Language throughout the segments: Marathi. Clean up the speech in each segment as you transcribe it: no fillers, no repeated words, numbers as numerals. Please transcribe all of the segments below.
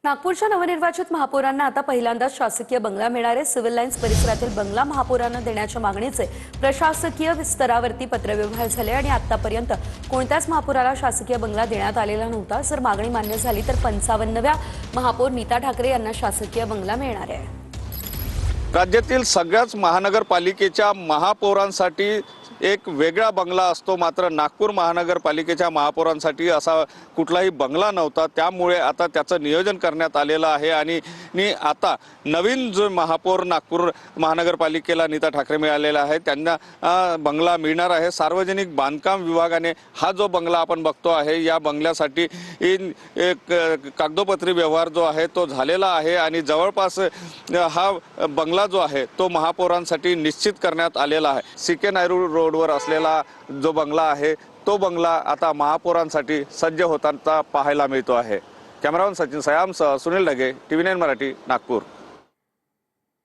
नागपूरच्या नवनिर्वाचित महापौरांना आता पहिल्यांदाच शासकीय बंगला मिळणार आहे। सिव्हिल लाईन्स परिसरातील बंगला महापौरांना देण्याच्या मागणीचे प्रशासकीय स्तरावरती पत्रव्यवहार झाले आणि आतापर्यंत कोणत्याच महापौराला शासकीय बंगला देण्यात आलेला नव्हता। जर मागणी मान्य झाली तर 55व्या महापौर नीता ठाकरे यांना शासकीय बंगला मिळणार आहे। राज्यातील सगळ्याच महानगरपालिकेच्या महापौरांसाठी एक वेगळा बंगला असतो, मात्र नागपूर महानगरपालिकेच्या महापौरांसाठी असा कुठलाही बंगला नव्हता। त्यामुळे आता त्याचं नियोजन करण्यात आलेलं आहे आणि आता नवीन जो महापौर नागपूर महानगरपालिकेला नीता ठाकरे मिळालेला आहे त्यांना बंगला मिळणार आहे। सार्वजनिक बांधकाम विभागाने हा जो बंगला आपण बघतो आहे या बंगल्यासाठी एक कागदोपत्री व्यवहार जो आहे तो झालेला आहे आणि जवळपास हा बंगला जो आहे तो महापौरांसाठी निश्चित करण्यात आलेला आहे। सीके नायरू रोडवर असलेला जो बंगला आहे तो बंगला आता महापौरांसाठी सज्ज होताना पाहायला मिळतो आहे। कॅमेरामन सचिन सयामसह सुनील ढगे, TV9 मराठी, नागपूर।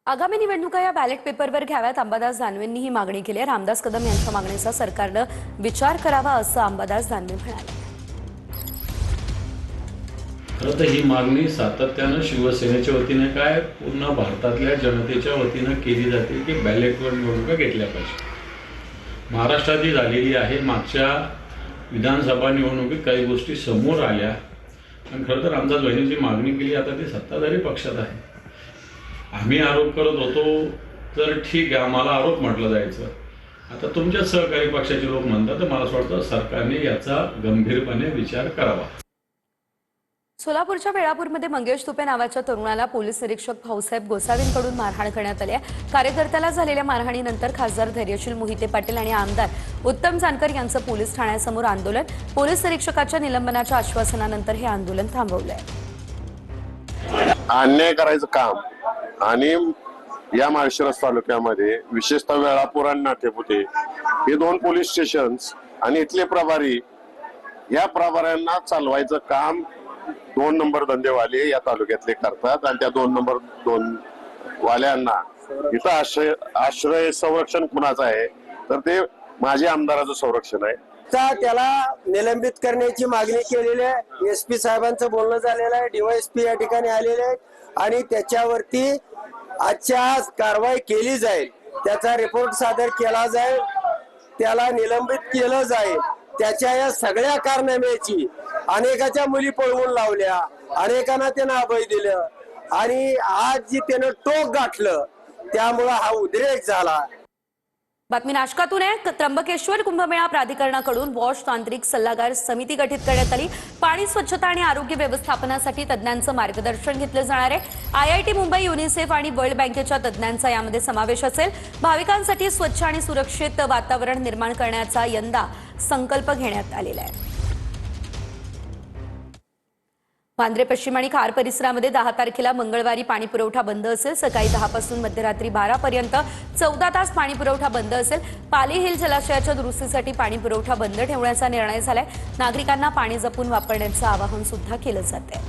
आगामी निवडणुका या बॅलेट पेपरवर घ्याव्यात अंबादास दानवेंनी ही मागणी केली आहे। रामदास कदम यांच्या मागणीचा सरकारने विचार करावा असं अंबादास दानवे म्हणाले। खरं तर ही मागणी सातत्यानं शिवसेनेच्या वतीने काय पूर्ण भारतातल्या जनतेच्या वतीने केली जाते की बॅलेटवर निवडणुका घेतल्या पाहिजे। महाराष्ट्रात झालेली आहे, मागच्या विधानसभा निवडणुकीत काही गोष्टी समोर आल्या आणि खरं तर रामदास भाईंनी जी मागणी केली आता ते सत्ताधारी पक्षात आहे। आम्ही आरोप करत होतो तर ठीक आहे, आम्हाला आरोप म्हटलं जायचं। आता तुमच्या सहकारी पक्षाचे लोक म्हणतात तर मला असं वाटतं सरकारने याचा गंभीरपणे विचार करावा। सोलापूरच्या वेळापूरमध्ये मंगेश तुपे नावाच्या तरुणाला पोलीस निरीक्षक भाऊसाहेब गोसावींकडून मारहाण करण्यात आली आहे। कार्यकर्त्याला झालेल्या मारहाणीनंतर खासदार धैर्यशील मोहिते पाटील आणि आमदार उत्तम जानकर यांचं पोलीस ठाण्यासमोर आंदोलन। पोलीस निरीक्षकाच्या निलंबनाच्या आश्वासनानंतर हे आंदोलन थांबवलंय। अन्याय करायचं काम आणि या माळशिरस तालुक्यामध्ये विशेषतः वेळापूर आणि नाटेपुते हे दोन पोलीस स्टेशन्स आणि इथले प्रभारी या प्रभाऱ्यांना चालवायचं काम 2 नंबर धंदेवाले या तालुक्यातले करतात आणि त्या 2 नंबर 2 वाल्यांना इथं आश्रय संरक्षण कुणाचं आहे तर ते माझे आमदाराचं संरक्षण आहे। त्याला निलंबित करण्याची मागणी केलेली आहे। SP साहेबांचं बोलणं झालेलं आहे, DYSP या ठिकाणी आलेले आहेत आणि त्याच्यावरती आजच्या कारवाई केली जाईल, त्याचा रिपोर्ट सादर केला जाईल, त्याला निलंबित केलं जाईल। त्याच्या या सगळ्या कारनाम्याची अनेकाच्या मुली पळवून लावल्या, अनेकांना त्यानं अभय दिलं आणि आज जी त्यानं टोक गाठलं त्यामुळे हा उद्रेक झाला। बातमी नाशकातून आहे। त्र्यंबकेश्वर कुंभमेळा प्राधिकरणाकडून वॉश तांत्रिक सल्लागार समिती गठीत करण्यात आली। पाणी स्वच्छता आणि आरोग्य व्यवस्थापनासाठी तज्ज्ञांचं मार्गदर्शन घेतलं जाणार आहे। IIT मुंबई, युनिसेफ आणि वर्ल्ड बँकेच्या तज्ज्ञांचा यामध्ये समावेश असेल। भाविकांसाठी स्वच्छ आणि सुरक्षित वातावरण निर्माण करण्याचा यंदा संकल्प घेण्यात आलेला आहे। वांद्रे पश्चिम आणि खार परिसरामध्ये 10 तारखेला मंगळवारी पाणी पुरवठा बंद असेल। सकाळी 10 पासून मध्यरात्री 12 पर्यंत 14 तास पाणी पुरवठा बंद असेल। पाली हिल जलाशयाच्या दुरुस्तीसाठी पाणी पुरवठा बंद ठेवण्याचा निर्णय झालाय। नागरिकांना पाणी जपून वापरण्याचं आवाहन सुद्धा केलं जाते।